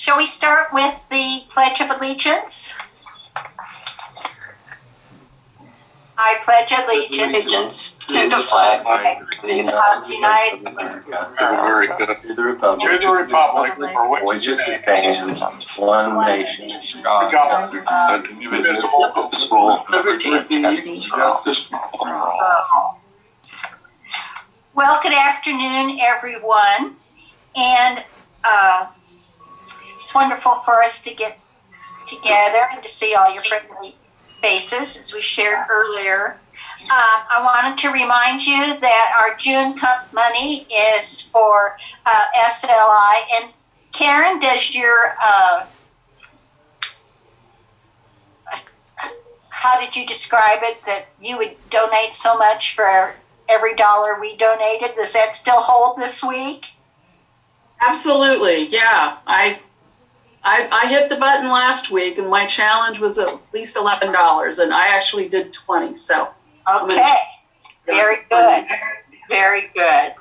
Shall we start with the Pledge of Allegiance? I pledge allegiance to the flag of the United States of America, to the republic for which it stands, one nation, God, indivisible, with liberty and justice for all. Well, good afternoon, everyone. And it's wonderful for us to get together and to see all your friendly faces, as we shared earlier. I wanted to remind you that our June Cup money is for SLI. And Karen, does your, how did you describe it, that you would donate so much for every dollar we donated? Does that still hold this week? Absolutely, yeah. I hit the button last week, and my challenge was at least $11, and I actually did 20. So okay, very good, very good.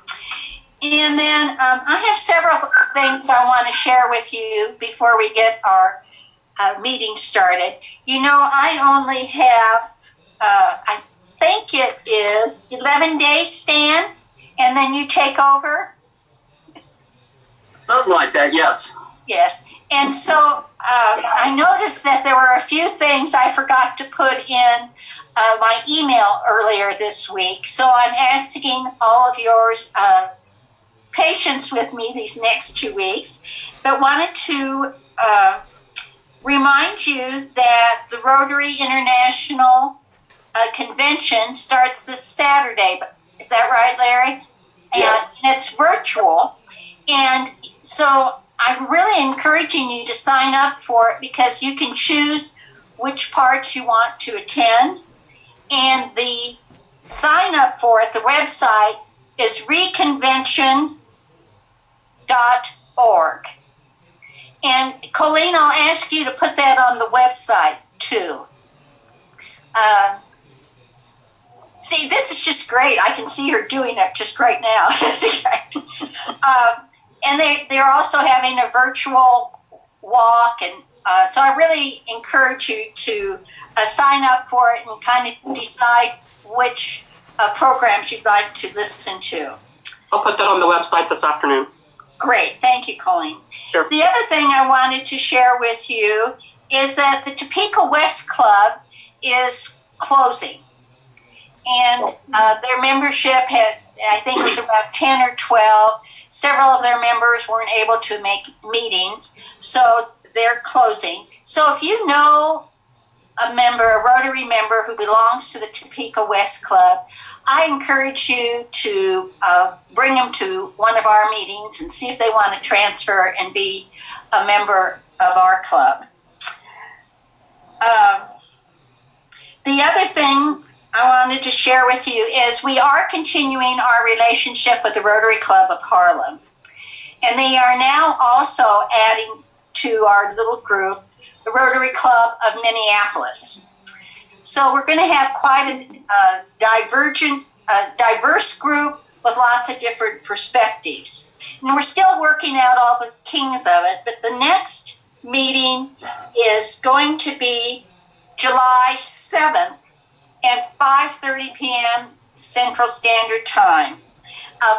And then I have several things I want to share with you before we get our meeting started. You know, I only have, I think it is 11 days, Stan, and then you take over. Something like that, yes. Yes. And so I noticed that there were a few things I forgot to put in my email earlier this week. So I'm asking all of yours patience with me these next 2 weeks, but wanted to remind you that the Rotary International Convention starts this Saturday. Is that right, Larry? Yeah. And it's virtual. And so I'm really encouraging you to sign up for it because you can choose which parts you want to attend. And the sign up for it, the website, is reconvention.org. And Colleen, I'll ask you to put that on the website too. See, this is just great. I can see her doing it just right now. And they're also having a virtual walk. And so I really encourage you to sign up for it and kind of decide which programs you'd like to listen to. I'll put that on the website this afternoon. Great. Thank you, Colleen. Sure. The other thing I wanted to share with you is that the Topeka West Club is closing. And their membership had, I think it was about 10 or 12. Several of their members weren't able to make meetings, so they're closing. So if you know a member, a Rotary member who belongs to the Topeka West Club, I encourage you to bring them to one of our meetings and see if they want to transfer and be a member of our club. The other thing I wanted to share with you is we are continuing our relationship with the Rotary Club of Harlem. And they are now also adding to our little group the Rotary Club of Minneapolis. So we're going to have quite a diverse group with lots of different perspectives. And we're still working out all the kinks of it, but the next meeting is going to be July 7th at 5:30 p.m. Central Standard Time.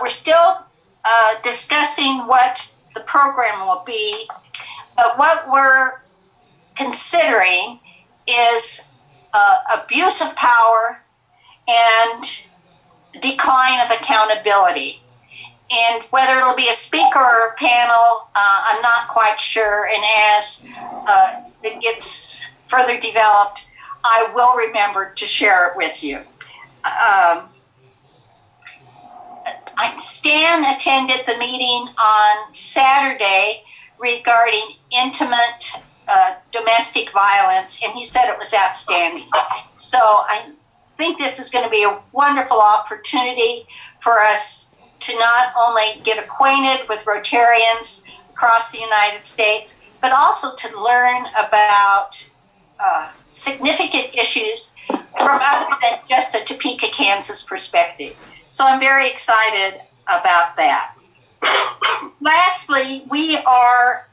We're still discussing what the program will be, but what we're considering is abuse of power and decline of accountability. And whether it'll be a speaker or a panel, I'm not quite sure. And as it gets further developed, I will remember to share it with you. Stan attended the meeting on Saturday regarding intimate domestic violence, and he said it was outstanding. So I think this is going to be a wonderful opportunity for us to not only get acquainted with Rotarians across the United States, but also to learn about significant issues from other than just a Topeka, Kansas perspective. So I'm very excited about that. Lastly, we are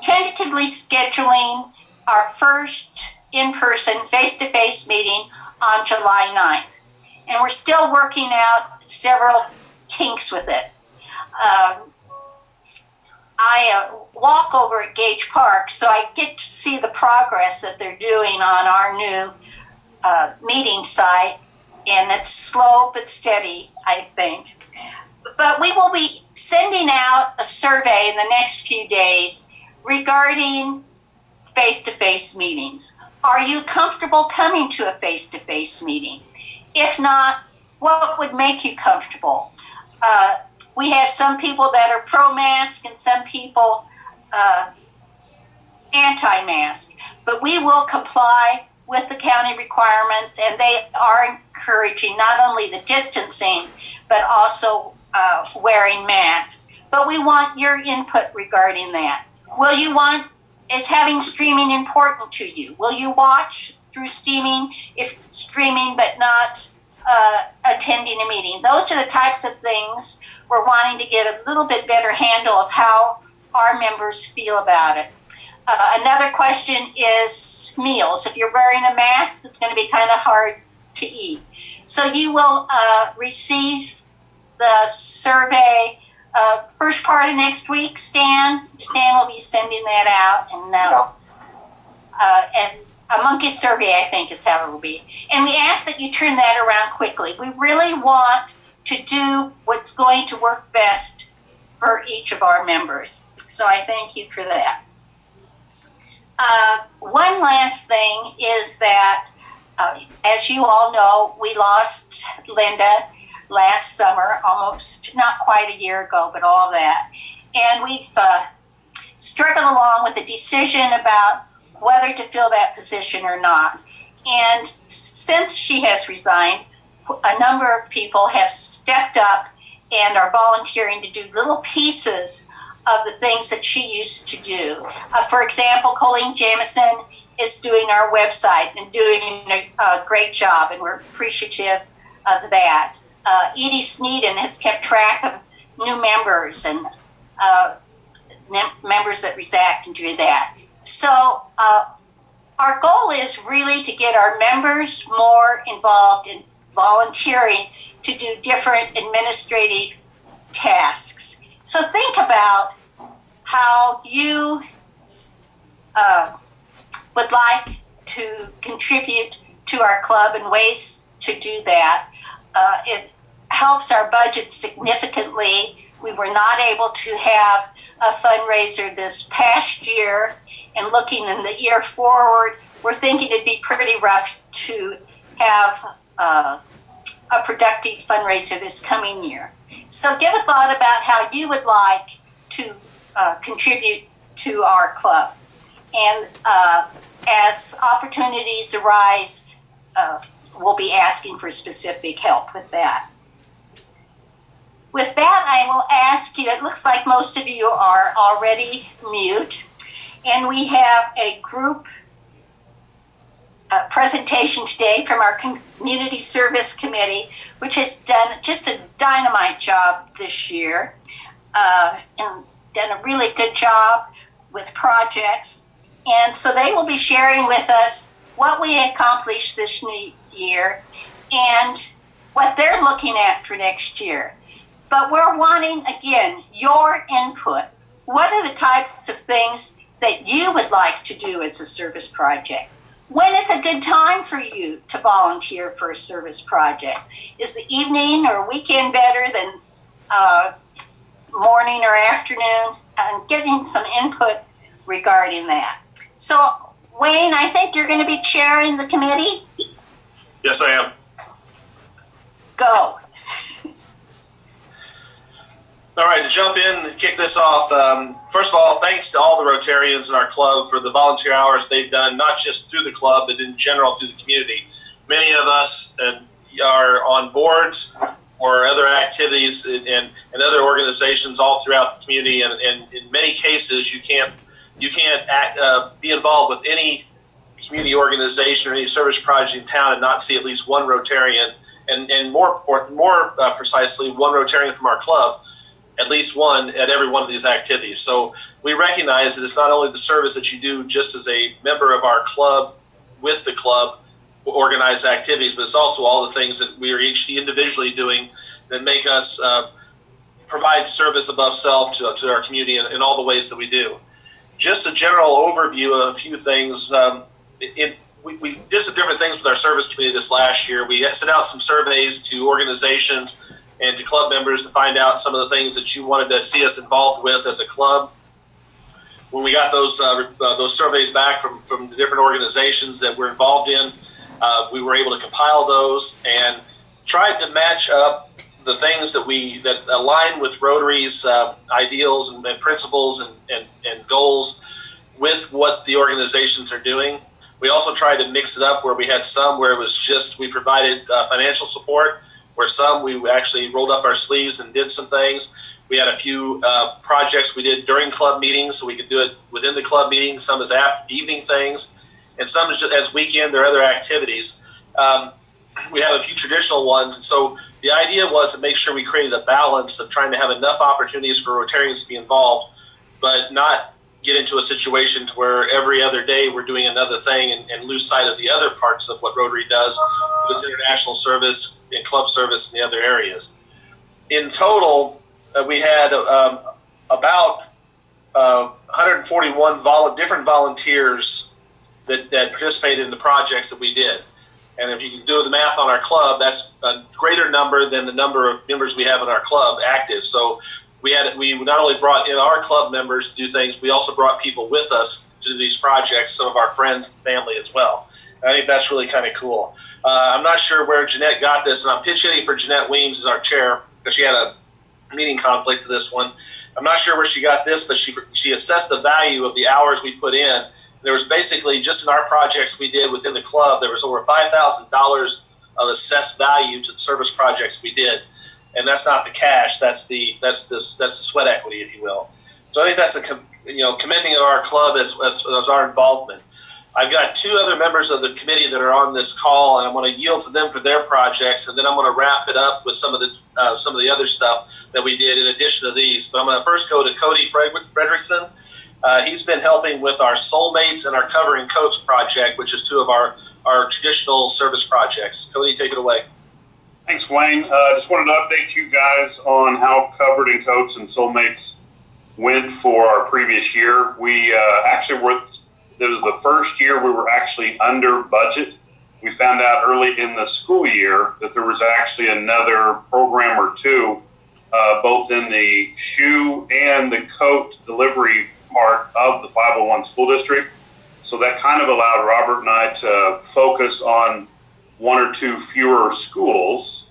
tentatively scheduling our first in-person face-to-face meeting on July 9th. And we're still working out several kinks with it. I walk over at Gage Park, so I get to see the progress that they're doing on our new meeting site, and it's slow but steady, I think. But we will be sending out a survey in the next few days regarding face-to-face meetings. Are you comfortable coming to a face-to-face meeting? If not, what would make you comfortable? We have some people that are pro-mask and some people anti-mask, but we will comply with the county requirements, and they are encouraging not only the distancing, but also wearing masks. But we want your input regarding that. Is having streaming important to you? Will you watch through streaming but not attending a meeting? Those are the types of things we're wanting to get a little bit better handle of how our members feel about it. Another question is meals. If you're wearing a mask, it's going to be kind of hard to eat. So you will receive the survey first part of next week, Stan. Stan will be sending that out, and a monkey survey, I think, is how it will be. And we ask that you turn that around quickly. We really want to do what's going to work best for each of our members. So I thank you for that. One last thing is that, as you all know, we lost Linda last summer, almost not quite a year ago, but all that. And we've struggled along with a decision about whether to fill that position or not. And since she has resigned, a number of people have stepped up and are volunteering to do little pieces of the things that she used to do. For example, Colleen Jamison is doing our website and doing a great job, and we're appreciative of that. Edie Sneeden has kept track of new members and members that react and do that. So our goal is really to get our members more involved in volunteering to do different administrative tasks. So think about how you would like to contribute to our club and ways to do that. It helps our budget significantly. We were not able to have a fundraiser this past year, and looking in the year forward, we're thinking it'd be pretty rough to have a productive fundraiser this coming year. So give a thought about how you would like to contribute to our club. And as opportunities arise, we'll be asking for specific help with that. With that, I will ask you, it looks like most of you are already mute, and we have a group presentation today from our Community Service Committee, which has done just a dynamite job this year and done a really good job with projects. And so they will be sharing with us what we accomplished this new year and what they're looking at for next year. But we're wanting, again, your input. What are the types of things that you would like to do as a service project? When is a good time for you to volunteer for a service project? Is the evening or weekend better than morning or afternoon? And getting some input regarding that. So, Wayne, I think you're going to be chairing the committee? Yes, I am. Go. All right, to jump in and kick this off, first of all, thanks to all the Rotarians in our club for the volunteer hours they've done, not just through the club, but in general through the community. Many of us are on boards or other activities and other organizations all throughout the community, and in many cases, you can't be involved with any community organization or any service project in town and not see at least one Rotarian, and more precisely, one Rotarian from our club. at least one at every one of these activities. So we recognize that it's not only the service that you do just as a member of our club with the club organized activities, but it's also all the things that we are each individually doing that make us provide service above self to our community in all the ways that we do. Just a general overview of a few things. We did some different things with our service committee this last year. We sent out some surveys to organizations and to club members to find out some of the things that you wanted to see us involved with as a club. When we got those surveys back from the different organizations that we're involved in, we were able to compile those and tried to match up the things that align with Rotary's ideals and principles and goals with what the organizations are doing. We also tried to mix it up where we had some where it was just we provided financial support, where some we actually rolled up our sleeves and did some things. We had a few projects we did during club meetings, so we could do it within the club meeting, some as evening things, and some as weekend or other activities. We have a few traditional ones, and so the idea was to make sure we created a balance of trying to have enough opportunities for Rotarians to be involved, but not get into a situation to where every other day we're doing another thing and lose sight of the other parts of what Rotary does with international service and club service in the other areas. In total, we had about 141 different volunteers that participated in the projects that we did. And if you can do the math on our club, that's a greater number than the number of members we have in our club active. So we not only brought in our club members to do things, we also brought people with us to do these projects, some of our friends and family as well. And I think that's really kind of cool. I'm not sure where Jeanette got this, and I'm pitch hitting for Jeanette Weems as our chair because she had a meeting conflict to this one. I'm not sure where she got this, but she assessed the value of the hours we put in. There was basically, just in our projects we did within the club, there was over $5,000 of assessed value to the service projects we did. And that's not the cash, that's the sweat equity, if you will. So I think that's commending of our club as our involvement. I've got two other members of the committee that are on this call, and I'm going to yield to them for their projects, and then I'm going to wrap it up with some of the other stuff that we did in addition to these. But I'm going to first go to Cody Fredrickson. He's been helping with our Soulmates and our Covering Coats project, which is two of our traditional service projects. Cody, take it away. Thanks, Wayne. Just wanted to update you guys on how Covering Coats and Soulmates went for our previous year. We it was the first year we were actually under budget. We found out early in the school year that there was actually another program or two, both in the shoe and the coat delivery part of the 501 school district. So that kind of allowed Robert and I to focus on one or two fewer schools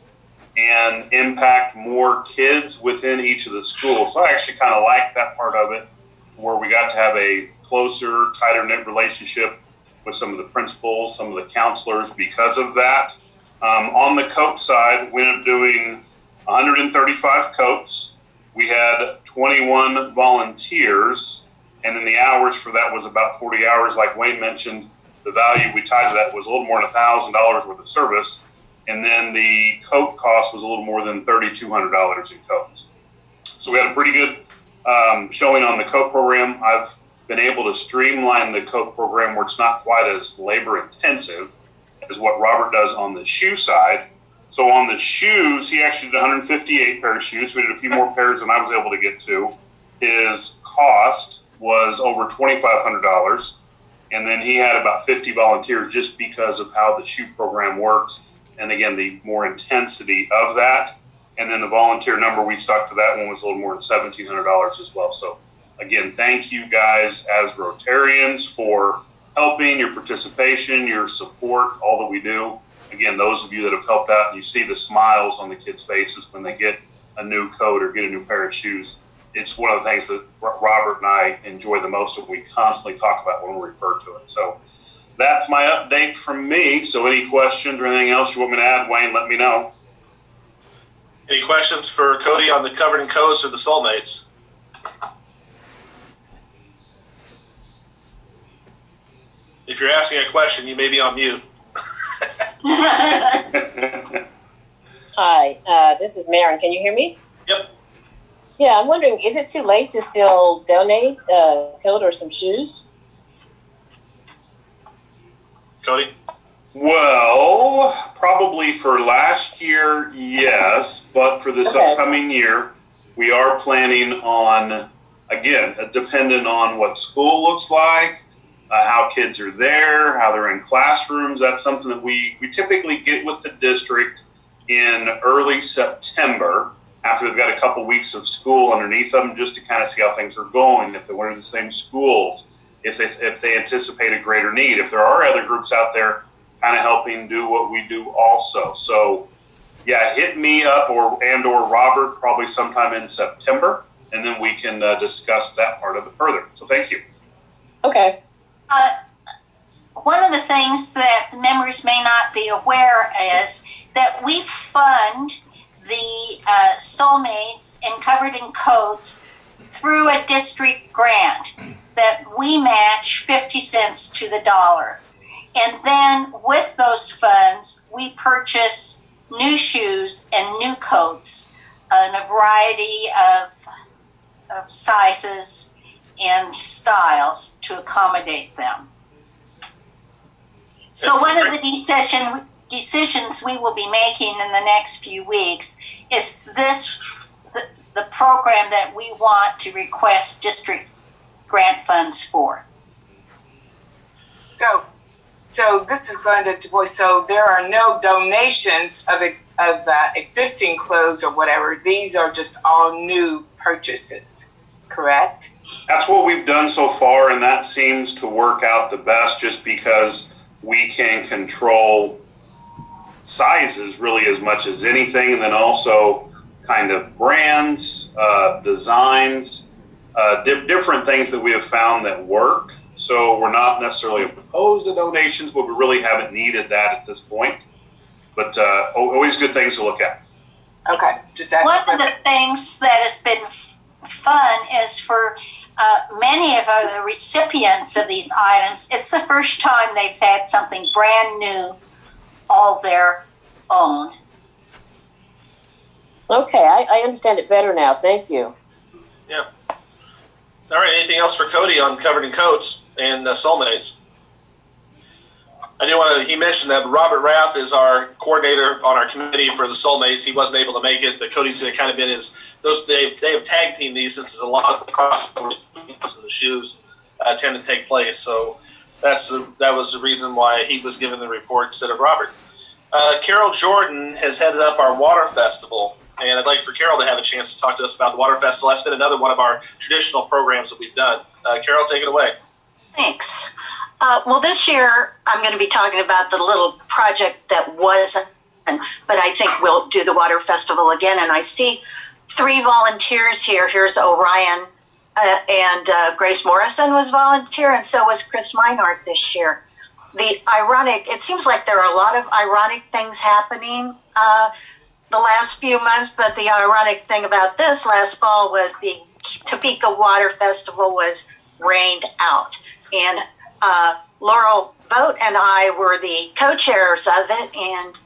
and impact more kids within each of the schools. So I actually kind of liked that part of it, where we got to have a closer, tighter knit relationship with some of the principals, some of the counselors because of that. On the coat side, we ended up doing 135 coats. We had 21 volunteers, and then the hours for that was about 40 hours. Like Wayne mentioned, the value we tied to that was a little more than $1,000 worth of service, and then the coat cost was a little more than $3,200 in coats. So we had a pretty good showing on the coat program. I've been able to streamline the coat program where it's not quite as labor intensive as what Robert does on the shoe side. So on the shoes, he actually did 158 pair of shoes. So we did a few more pairs than I was able to get to. His cost was over $2,500. And then he had about 50 volunteers just because of how the shoe program works. And again, the more intensity of that. And then the volunteer number we stuck to that one was a little more than $1,700 as well. So again, thank you guys as Rotarians for helping, your participation, your support, all that we do. Again, those of you that have helped out, and you see the smiles on the kids' faces when they get a new coat or get a new pair of shoes. It's one of the things that Robert and I enjoy the most, and we constantly talk about when we refer to it. So that's my update from me. So any questions or anything else you want me to add, Wayne, let me know. Any questions for Cody on the Covering Coats or the Soulmates? If you're asking a question, you may be on mute. Hi, this is Maren. Can you hear me? Yep. Yeah, I'm wondering, is it too late to still donate a coat or some shoes? Cody? Well, probably for last year, yes, but for this upcoming year, we are planning on, again, dependent on what school looks like, how kids are there, how they're in classrooms. That's something that we typically get with the district in early September, after they've got a couple weeks of school underneath them, just to kind of see how things are going, if they went to the same schools, if they anticipate a greater need, if there are other groups out there kind of helping do what we do also. So yeah, hit me up or Robert probably sometime in September, and then we can discuss that part of it further. So thank you. Okay. One of the things that the members may not be aware is that we fund the Soulmates and Covered in Coats through a district grant that we match 50 cents to the dollar. And then with those funds, we purchase new shoes and new coats in a variety of sizes and styles to accommodate them. So one of the decisions we will be making in the next few weeks is the program that we want to request district grant funds for. So this is going to voice. So there are no donations of existing clothes or whatever. These are just all new purchases, correct? That's what we've done so far, and that seems to work out the best, just because we can control sizes really as much as anything, and then also kind of brands, designs, different things that we have found that work. So we're not necessarily opposed to donations, but we really haven't needed that at this point. But always good things to look at. Okay. One of the things that has been fun is for many of the recipients of these items, it's the first time they've had something brand new, all their own. Okay, I understand it better now. Thank you. Yeah. All right, anything else for Cody on Covered in Coats and Soulmates? I do want to, he mentioned that Robert Rath is our coordinator on our committee for the Soulmates. He wasn't able to make it, but Cody's kind of been they have tag teamed these since there's a lot of crossover in the shoes tend to take place. So that was the reason why he was given the report instead of Robert. Carol Jordan has headed up our water festival, and I'd like for Carol to have a chance to talk to us about the water festival. That's been another one of our traditional programs that we've done. Carol, take it away. Thanks. Well, this year I'm going to be talking about the little project that wasn't, but I think we'll do the water festival again. And I see 3 volunteers here. Here's Orion and Grace Morrison was volunteer, and so was Chris Meinhardt this year. It seems like there are a lot of ironic things happening the last few months, but the ironic thing about this last fall was the Topeka Water Festival was rained out. And Laurel Vogt and I were the co-chairs of it, and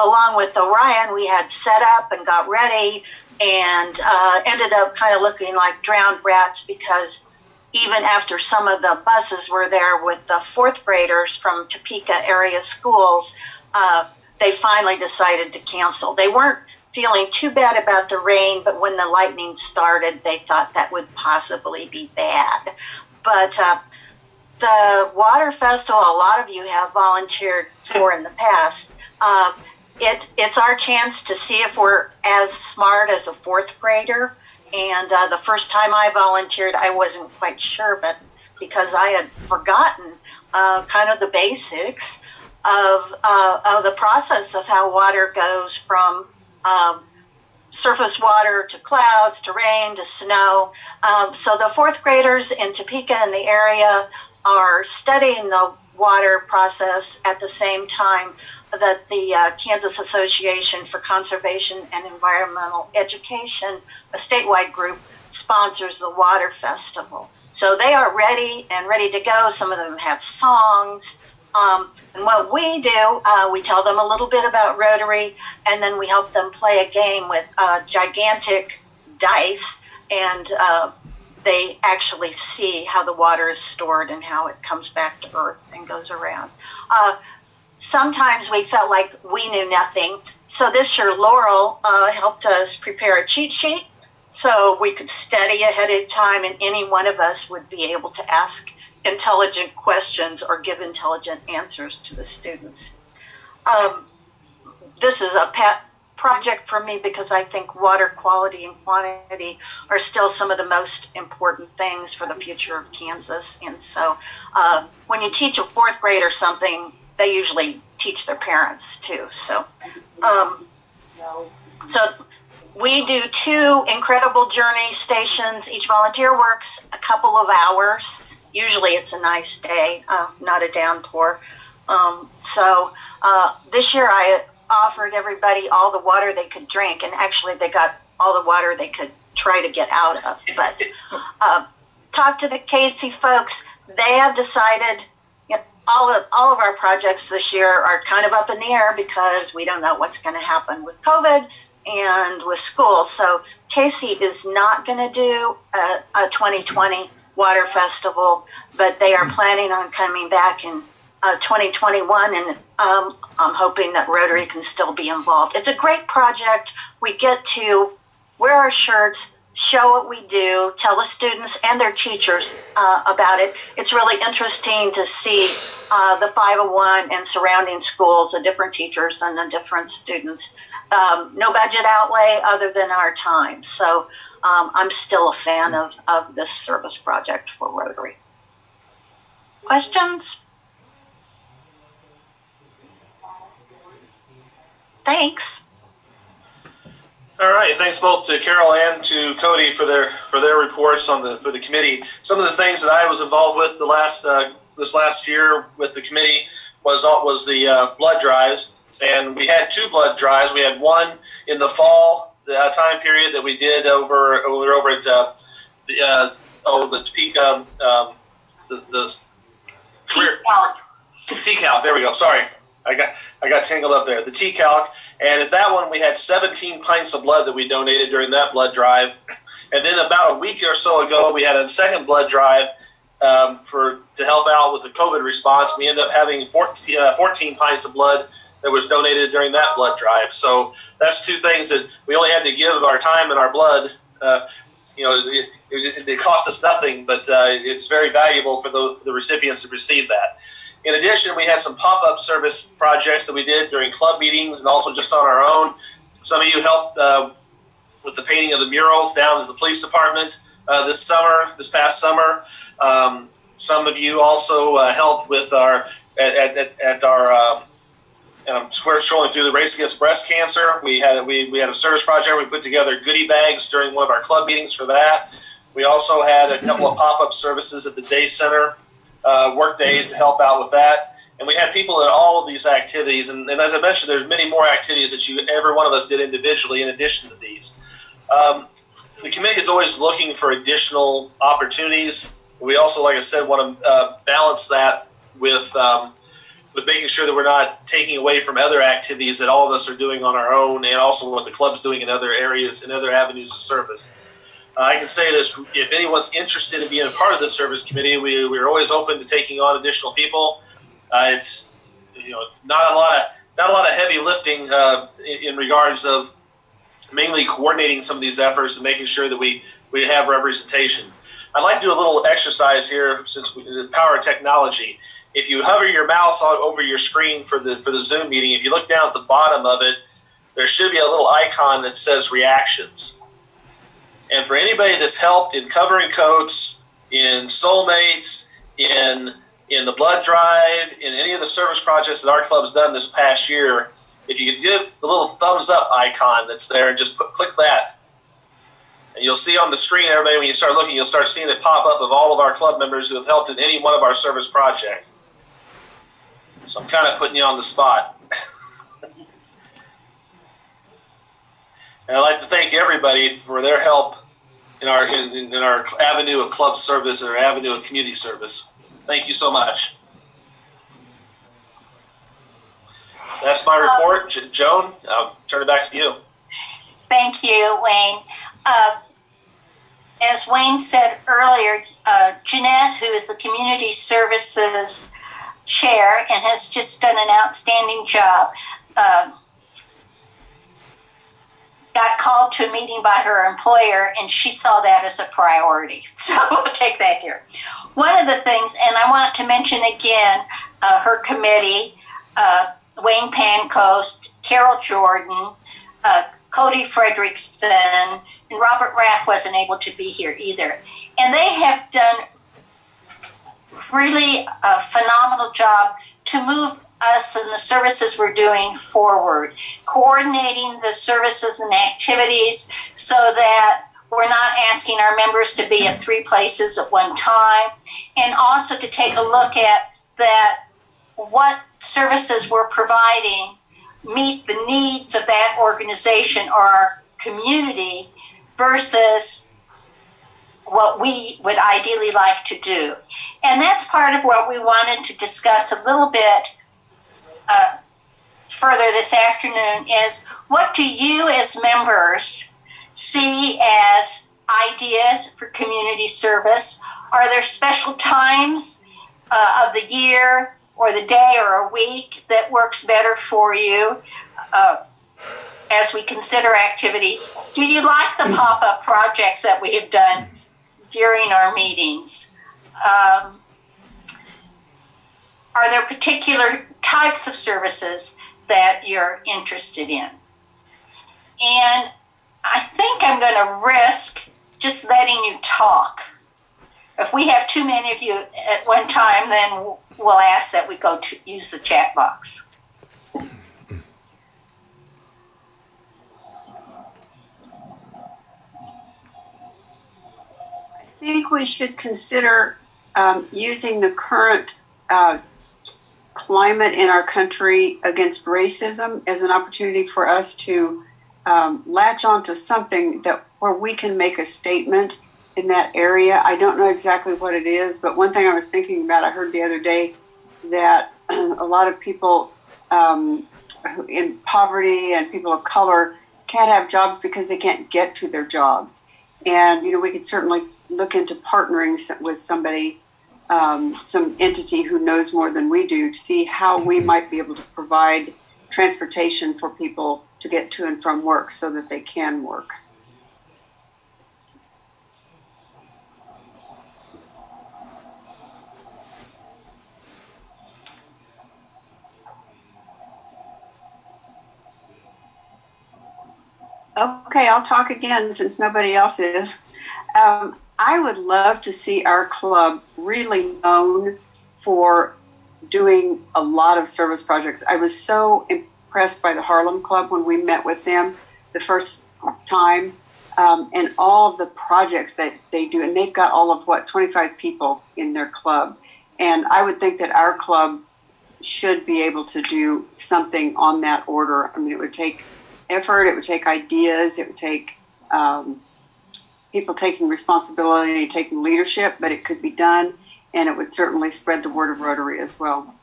along with Orion, we had set up and got ready and ended up kind of looking like drowned rats, because even after some of the buses were there with the 4th graders from Topeka area schools, they finally decided to cancel. They weren't feeling too bad about the rain, but when the lightning started, they thought that would possibly be bad. But the water festival, a lot of you have volunteered for in the past. It's our chance to see if we're as smart as a 4th grader. And the first time I volunteered, I wasn't quite sure, but because I had forgotten kind of the basics of the process of how water goes from surface water to clouds to rain to snow. So the 4th graders in Topeka and the area are studying the water process at the same time that the Kansas Association for Conservation and Environmental Education, a statewide group, sponsors the water festival. So they are ready to go. Some of them have songs. And what we do, we tell them a little bit about Rotary, and then we help them play a game with gigantic dice and they actually see how the water is stored and how it comes back to earth and goes around. Sometimes we felt like we knew nothing. So this year, Laurel helped us prepare a cheat sheet so we could study ahead of time, and any one of us would be able to ask intelligent questions or give intelligent answers to the students. This is a pet project for me because I think water quality and quantity are still some of the most important things for the future of Kansas. And so when you teach a fourth grade or something, they usually teach their parents too. So, so we do 2 incredible journey stations. Each volunteer works a couple of hours. Usually it's a nice day, not a downpour. So this year I offered everybody all the water they could drink, and actually they got all the water they could try to get out of. But talk to the Casey folks. They have decided, you know, all of our projects this year are kind of up in the air because we don't know what's going to happen with COVID and with school. So Casey is not going to do a 2020 water festival, but they are planning on coming back in 2021, and I'm hoping that Rotary can still be involved. It's a great project. We get to wear our shirts, show what we do, tell the students and their teachers about it. It's really interesting to see the 501 and surrounding schools, the different teachers and the different students. No budget outlay other than our time. So I'm still a fan of this service project for Rotary. Questions? Thanks. All right, thanks both to Carol and to Cody for their reports for the committee. Some of the things that I was involved with this last year with the committee was the blood drives, and we had 2 blood drives. We had one in the fall, the time period that we did when we were over at the Topeka the career TCALC. There we go. Sorry. I got tangled up there. The TCALC, and at that one we had 17 pints of blood that we donated during that blood drive. And then about a week or so ago, we had a second blood drive to help out with the COVID response. We ended up having 14 pints of blood that was donated during that blood drive. So that's 2 things that we only had to give of our time and our blood. It cost us nothing, but it's very valuable for the recipients to receive that. In addition, we had some pop-up service projects that we did during club meetings and also just on our own. Some of you helped with the painting of the murals down at the police department this past summer. Some of you also helped with our and I'm scrolling through the Race Against Breast Cancer. We had a service project. We put together goodie bags during one of our club meetings for that. We also had a couple of pop-up services at the day center. Work days to help out with that, and we had people at all of these activities, and as I mentioned, there's many more activities that every one of us did individually in addition to these. The committee is always looking for additional opportunities. We also, like I said, want to balance that with making sure that we're not taking away from other activities that all of us are doing on our own, and also what the club's doing in other areas and other avenues of service. I can say this: if anyone's interested in being a part of the service committee, we're always open to taking on additional people. It's not a lot of heavy lifting in regards of mainly coordinating some of these efforts and making sure that we have representation. I'd like to do a little exercise here since the power of technology. If you hover your mouse over your screen for the Zoom meeting, if you look down at the bottom of it, there should be a little icon that says reactions. And for anybody that's helped in covering coats, in Soulmates, in the blood drive, in any of the service projects that our club's done this past year, if you could give the little thumbs up icon that's there and just click that. And you'll see on the screen, everybody, when you start looking, you'll start seeing it pop up of all of our club members who have helped in any one of our service projects. So I'm kind of putting you on the spot. And I'd like to thank everybody for their help in our avenue of club service and our avenue of community service. Thank you so much. That's my report. Joan, I'll turn it back to you. Thank you, Wayne. as Wayne said earlier, Jeanette, who is the Community Services Chair and has just done an outstanding job, got called to a meeting by her employer, and she saw that as a priority. So we'll take that here. One of the things, and I want to mention again, her committee, Wayne Pancoast, Carol Jordan, Cody Frederickson, and Robert Raff wasn't able to be here either. And they have done really a phenomenal job to move us and the services we're doing forward, coordinating the services and activities so that we're not asking our members to be at 3 places at one time, and also to take a look at that what services we're providing meet the needs of that organization or our community versus what we would ideally like to do. And that's part of what we wanted to discuss a little bit further this afternoon is what do you as members see as ideas for community service? Are there special times of the year or the day or a week that works better for you as we consider activities? Do you like the pop-up projects that we have done during our meetings? Are there particular types of services that you're interested in? And I think I'm going to risk just letting you talk. If we have too many of you at one time, then we'll ask that we go to use the chat box. I think we should consider using the current climate in our country against racism as an opportunity for us to latch onto something that where we can make a statement in that area. I don't know exactly what it is, but one thing I was thinking about, I heard the other day that a lot of people in poverty and people of color can't have jobs because they can't get to their jobs. And, you know, we could certainly look into partnering with somebody, some entity who knows more than we do to see how we might be able to provide transportation for people to get to and from work so that they can work. Okay, I'll talk again since nobody else is. I would love to see our club really known for doing a lot of service projects. I was so impressed by the Harlem Club when we met with them the first time, and all of the projects that they do. And they've got all of, 25 people in their club. And I would think that our club should be able to do something on that order. I mean, it would take effort, it would take ideas, it would take people taking responsibility, taking leadership, but it could be done, and it would certainly spread the word of Rotary as well.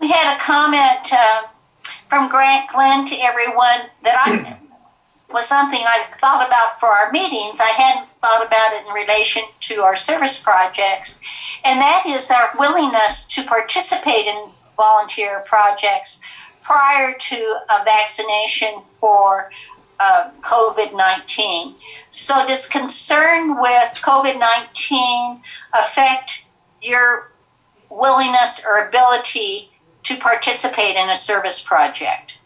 We had a comment from Grant Glenn to everyone that was something I thought about for our meetings. I hadn't thought about it in relation to our service projects, and that is our willingness to participate in volunteer projects prior to a vaccination for COVID-19. So does concern with COVID-19 affect your willingness or ability to participate in a service project?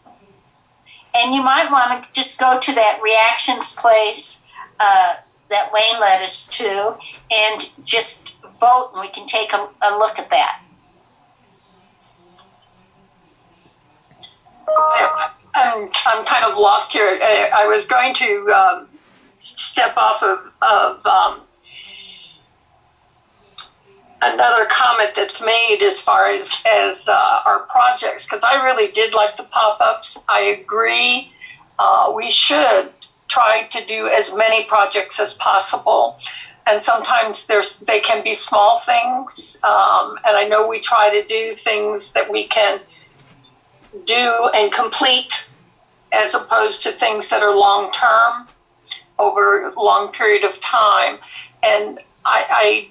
And you might want to just go to that reactions place that Wayne led us to and just vote, and we can take a look at that. I'm kind of lost here. I was going to step off of another comment that's made as far as our projects, because I really did like the pop-ups. I agree. We should try to do as many projects as possible. And sometimes they can be small things. And I know we try to do things that we can do and complete as opposed to things that are long-term. over a long period of time. And I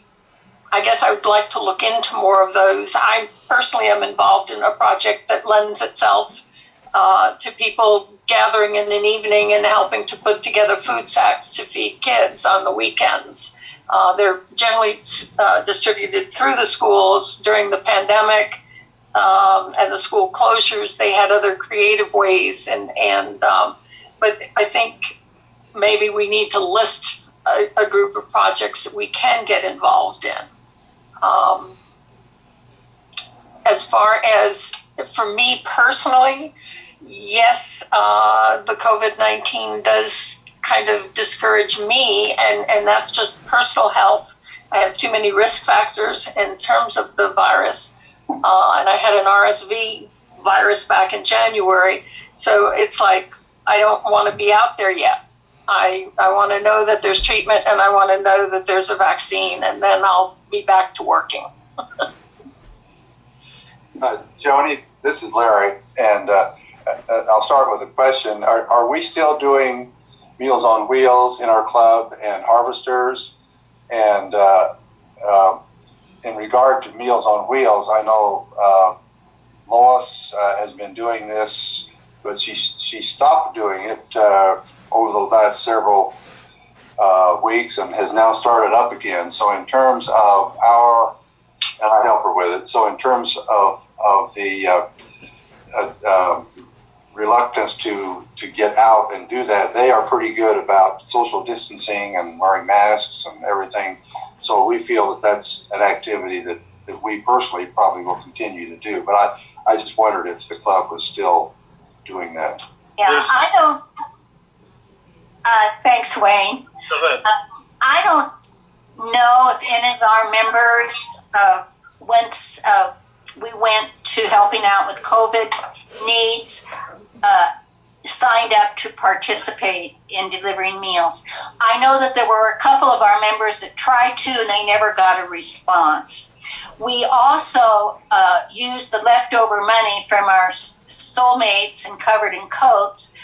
guess I would like to look into more of those. I personally am involved in a project that lends itself to people gathering in an evening and helping to put together food sacks to feed kids on the weekends. They're generally distributed through the schools. During the pandemic and the school closures, they had other creative ways. But I think maybe we need to list a group of projects that we can get involved in. As far as for me personally, yes, the COVID-19 does kind of discourage me, and that's just personal health. I have too many risk factors in terms of the virus, and I had an RSV virus back in January, so it's like I don't want to be out there yet. I want to know that there's treatment, and I want to know that there's a vaccine, and then I'll be back to working. Joni, this is Larry, and I'll start with a question. Are we still doing Meals on Wheels in our club and Harvesters? And in regard to Meals on Wheels, I know Lois has been doing this, but she stopped doing it over the last several weeks and has now started up again. So in terms of and I help her with it, so in terms of the reluctance to get out and do that, they are pretty good about social distancing and wearing masks and everything. So we feel that that's an activity that we personally probably will continue to do. But I just wondered if the club was still doing that. Yeah, I don't. Thanks, Wayne. Go ahead. I don't know if any of our members, once we went to helping out with COVID needs, signed up to participate in delivering meals. I know that there were a couple of our members that tried to, and they never got a response. We also used the leftover money from our Soulmates and Covered in Coats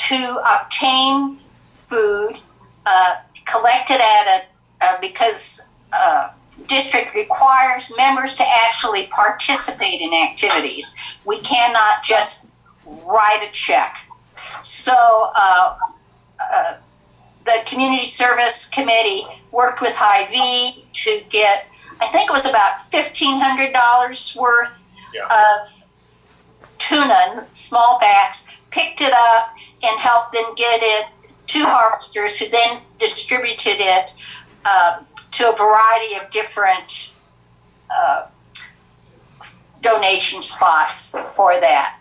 to obtain food, collected at because district requires members to actually participate in activities. We cannot just write a check. So the Community Service Committee worked with Hy-Vee to get, I think it was about $1,500 worth of tuna, small packs, picked it up and helped them get it to harvesters, who then distributed it to a variety of different donation spots for that.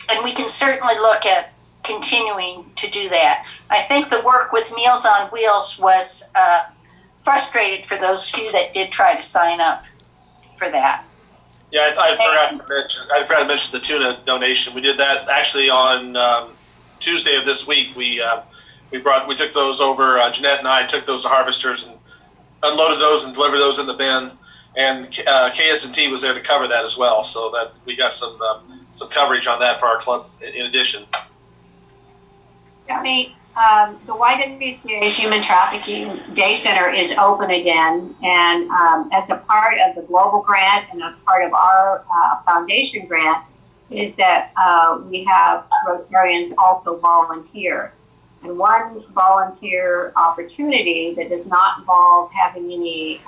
And we can certainly look at continuing to do that. I think the work with Meals on Wheels was frustrated for those few that did try to sign up for that. Yeah, I forgot to mention the tuna donation. We did that actually on Tuesday of this week. We took those over. Jeanette and I took those to Harvesters and unloaded those and delivered those in the bin. And KS&T was there to cover that as well, so that we got some coverage on that for our club in addition. Joni, the YWCA Human Trafficking Day Center is open again, and as a part of the global grant and a part of our foundation grant is that we have Rotarians also volunteer. And one volunteer opportunity that does not involve having any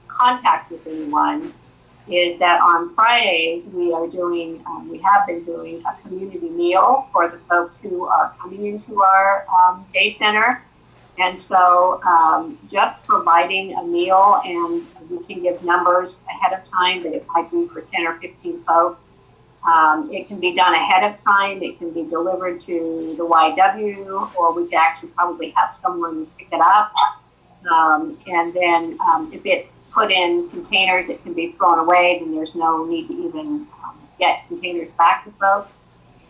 contact with anyone is that on Fridays we have been doing a community meal for the folks who are coming into our day center. And so just providing a meal, and we can give numbers ahead of time, but it might be for 10 or 15 folks. It can be done ahead of time. It can be delivered to the YW, or we could actually probably have someone pick it up. And then if it's put in containers that can be thrown away, then there's no need to even get containers back to folks.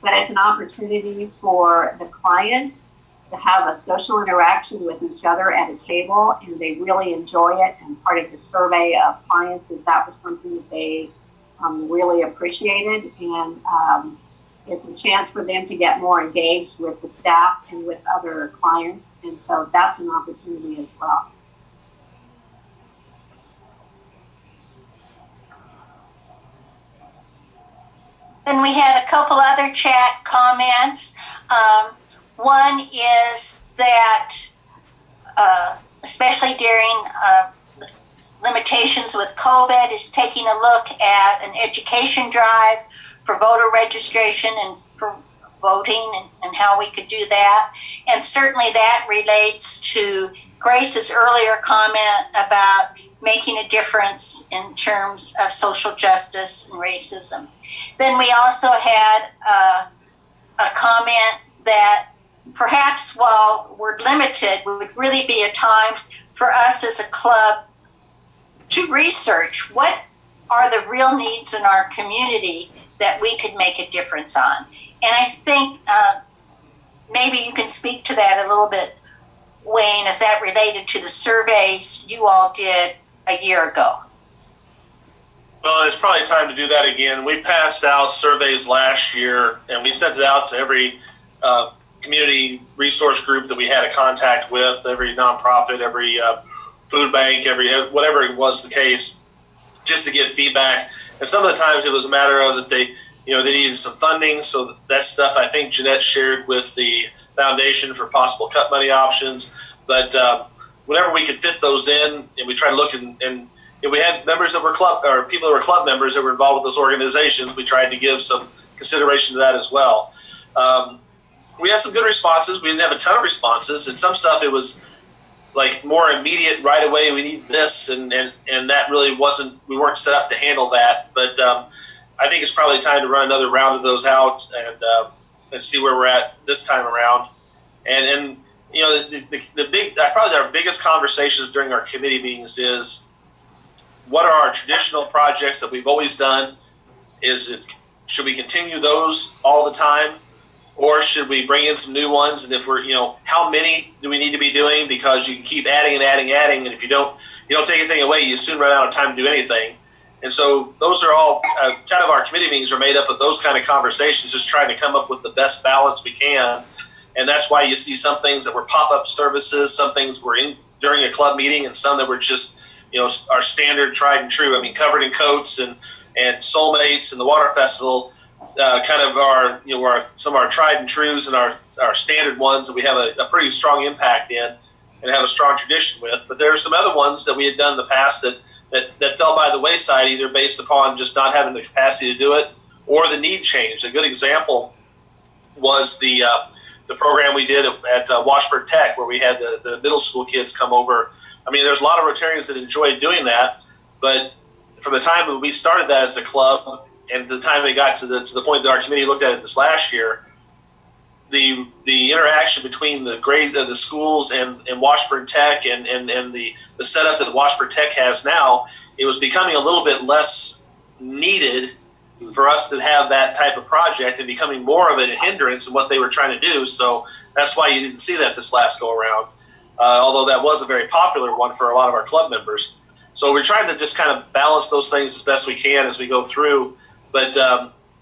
But it's an opportunity for the clients to have a social interaction with each other at a table, and they really enjoy it. And part of the survey of clients is that was something that they really appreciated. And It's a chance for them to get more engaged with the staff and with other clients. And so that's an opportunity as well. Then we had a couple other chat comments. One is that, especially during limitations with COVID, is taking a look at an education drive for voter registration and for voting and how we could do that. And certainly that relates to Grace's earlier comment about making a difference in terms of social justice and racism. Then we also had a comment that perhaps while we're limited, would really be a time for us as a club to research what are the real needs in our community that we could make a difference on. And I think maybe you can speak to that a little bit, Wayne, as that related to the surveys you all did a year ago. Well, it's probably time to do that again. We passed out surveys last year, and we sent it out to every community resource group that we had a contact with, every nonprofit, every food bank, every whatever it was the case, just to get feedback. And some of the times it was a matter of that they needed some funding. So that stuff I think Jeanette shared with the foundation for possible cut money options. But whenever we could fit those in, and we try to look and we had members that were club or people that were club members that were involved with those organizations. We tried to give some consideration to that as well. We had some good responses. We didn't have a ton of responses, and some stuff it was like more immediate, right away. We need this, and that really wasn't. We weren't set up to handle that. But I think it's probably time to run another round of those out and see where we're at this time around. And the big probably our biggest conversations during our committee meetings is, what are our traditional projects that we've always done? Should we continue those all the time, or should we bring in some new ones? And if we're, how many do we need to be doing? Because you can keep adding and adding, and if you don't take anything away, you soon run out of time to do anything. And so those are all kind of our committee meetings are made up of those kind of conversations, just trying to come up with the best balance we can. And that's why you see some things that were pop-up services, some things were in during a club meeting, and some that were just our standard tried and true. I mean, Covered in Coats and Soulmates and the Water Festival kind of are some of our tried and trues and our standard ones that we have a pretty strong impact in and have a strong tradition with. But there are some other ones that we had done in the past that fell by the wayside, either based upon just not having the capacity to do it or the need changed. A good example was the program we did at Washburn Tech, where we had the middle school kids come over. I mean, there's a lot of Rotarians that enjoyed doing that, but from the time that we started that as a club and the time it got to the point that our committee looked at it this last year, the interaction between the schools and Washburn Tech and the setup that Washburn Tech has now, it was becoming a little bit less needed for us to have that type of project and becoming more of a hindrance in what they were trying to do. So that's why you didn't see that this last go around. Although that was a very popular one for a lot of our club members. So we're trying to just kind of balance those things as best we can as we go through. But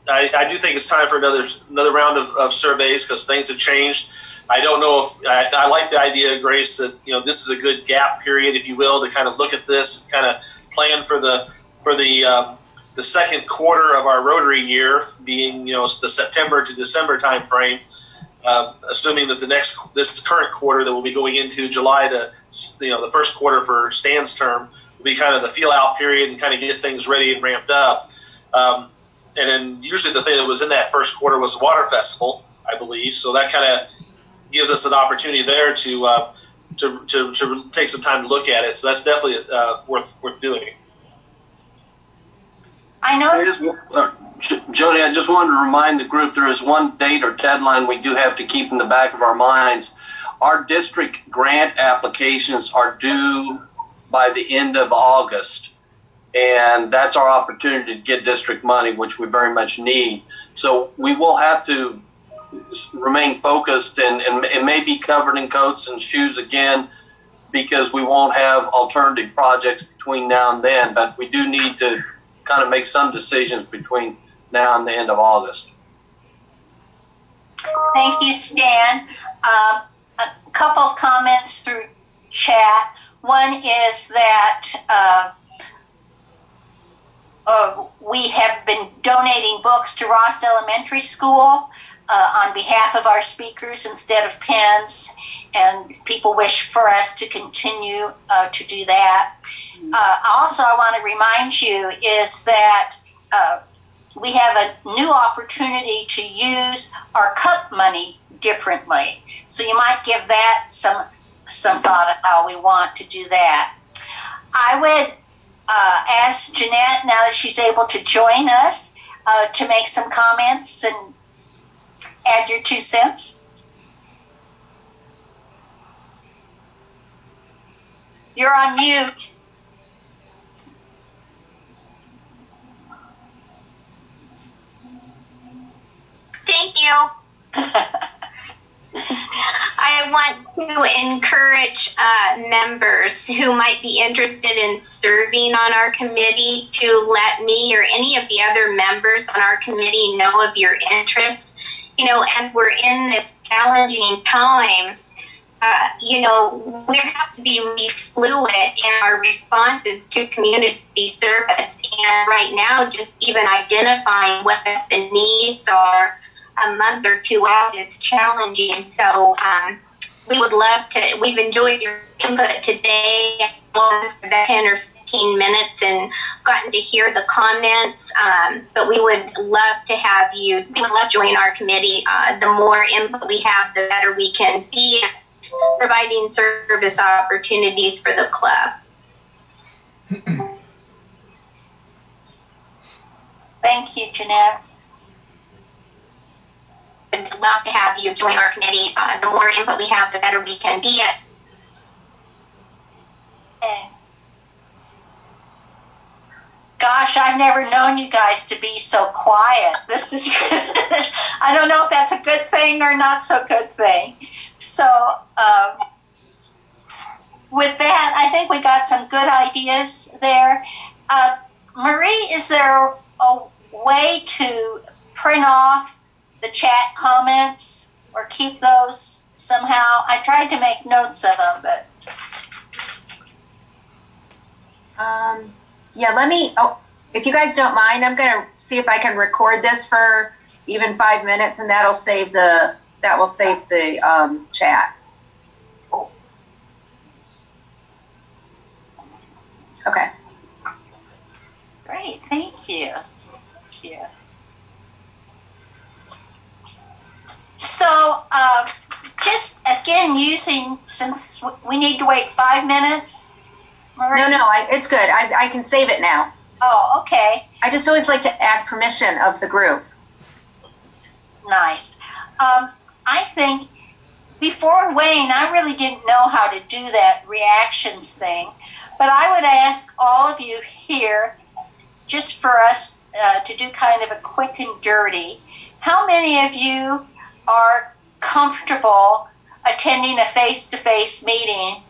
I do think it's time for another round of surveys, because things have changed. I don't know if I like the idea, Grace, that this is a good gap period, if you will, to kind of look at this, kind of plan for the second quarter of our Rotary year, being the September to December time frame. Assuming that this current quarter that we'll be going into, July to the first quarter for Stan's term, will be kind of the feel out period and kind of get things ready and ramped up. And then usually the thing that was in that first quarter was the Water Festival, I believe. So that kind of gives us an opportunity there to take some time to look at it. So that's definitely worth doing. I noticed. Jody, I just wanted to remind the group there is one date or deadline we do have to keep in the back of our minds. Our district grant applications are due by the end of August, and that's our opportunity to get district money, which we very much need. So we will have to remain focused and maybe Covered in Coats and shoes again, because we won't have alternative projects between now and then, but we do need to kind of make some decisions between now and the end of August. Thank you, Stan. A couple of comments through chat. One is that we have been donating books to Ross Elementary School on behalf of our speakers instead of pens, and people wish for us to continue to do that. Also, I want to remind you is that we have a new opportunity to use our cup money differently. So you might give that some thought of how we want to do that. I would ask Jeanette, now that she's able to join us, to make some comments and add your 2 cents. You're on mute. Thank you. I want to encourage members who might be interested in serving on our committee to let me or any of the other members on our committee know of your interest. You know, as we're in this challenging time, you know, we have to be really fluid in our responses to community service. And right now, just even identifying what the needs are a month or 2 out is challenging. So we would love to, we've enjoyed your input today for about 10 or 15 minutes and gotten to hear the comments, but we would love to have you, we would love to join our committee. The more input we have, the better we can be at providing service opportunities for the club. Thank you, Jeanette. We'd love to have you join our committee. The more input we have, the better we can be at. Okay. Gosh, I've never known you guys to be so quiet. This is, I don't know if that's a good thing or not so good thing. So with that, I think we got some good ideas there. Marie, is there a way to print off the chat comments or keep those somehow? I tried to make notes of them, but. Yeah, let me, if you guys don't mind, I'm going to see if I can record this for even 5 minutes, and that will save the chat. Okay. Great, thank you. Thank you. So, just again using, since we need to wait 5 minutes. Marie? No, it's good. I can save it now. Oh, okay. I just always like to ask permission of the group. Nice. I think before Wayne, I really didn't know how to do that reactions thing, but I would ask all of you here, just for us to do kind of a quick and dirty, how many of you are comfortable attending a face-to-face meeting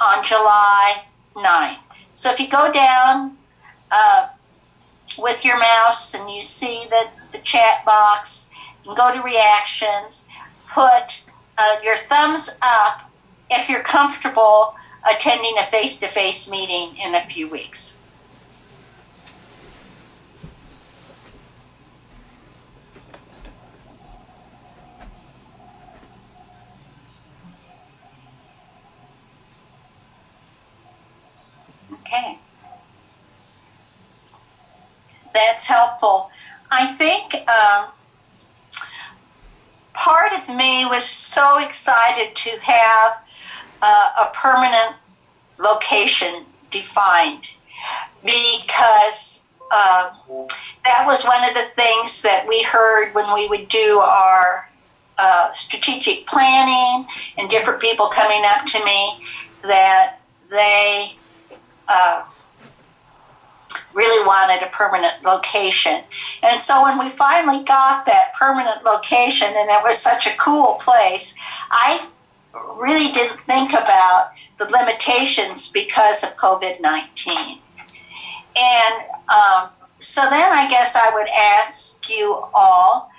on July 9th? So if you go down with your mouse and you see the chat box, and go to reactions, put your thumbs up if you're comfortable attending a face-to-face meeting in a few weeks. Okay. That's helpful. I think part of me was so excited to have a permanent location defined, because that was one of the things that we heard when we would do our strategic planning, and different people coming up to me that they really wanted a permanent location. And so when we finally got that permanent location, and it was such a cool place, I really didn't think about the limitations because of COVID-19. And so then I guess I would ask you all,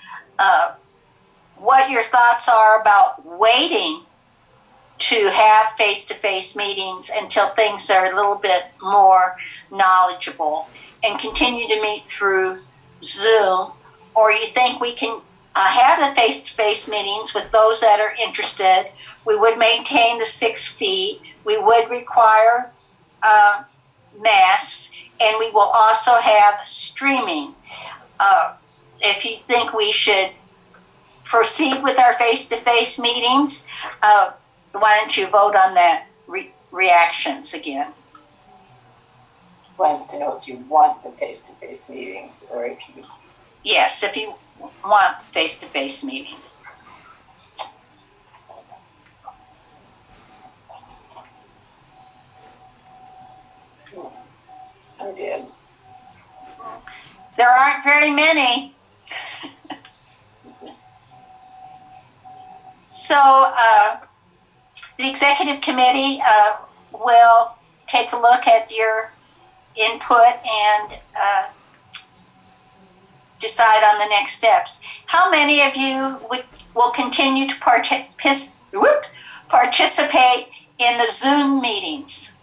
what your thoughts are about waiting to have face-to-face meetings until things are a little bit more knowledgeable and continue to meet through Zoom, or you think we can have the face-to-face meetings with those that are interested. We would maintain the 6 feet. We would require masks, and we will also have streaming. If you think we should proceed with our face-to-face meetings, why don't you vote on that reactions again? Wanted to know if you want the face-to-face meetings or if you... Yes, if you want the face-to-face meeting. I did. There aren't very many. So the executive committee will take a look at your input and decide on the next steps. How many of you will continue to participate in the Zoom meetings?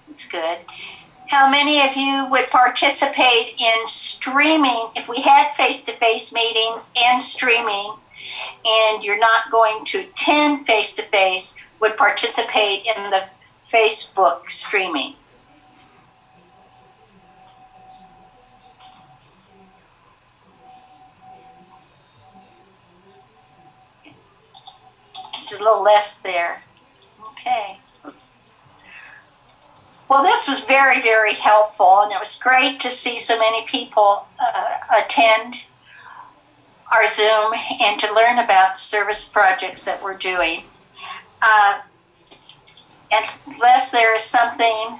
That's good. How many of you would participate in streaming if we had face-to-face meetings and streaming, and you're not going to attend face-to-face, would participate in the Facebook streaming? It's a little less there. Okay. Well, this was very, very helpful, and it was great to see so many people attend our Zoom and to learn about the service projects that we're doing. Unless there is something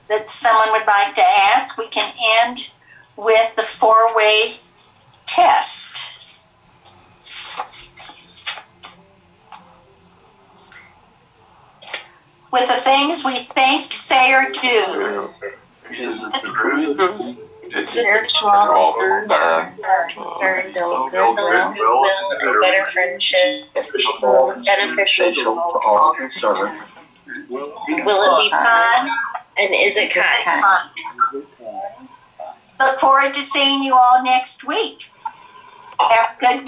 that someone would like to ask, we can end with the 4-way test. With the things we think, say, or do. Is it the truth? Spiritual concerned, goodwill, better friendships, beneficial to all concerned. Will it be fun? And is it kind? Look forward to seeing you all next week. Have a good week.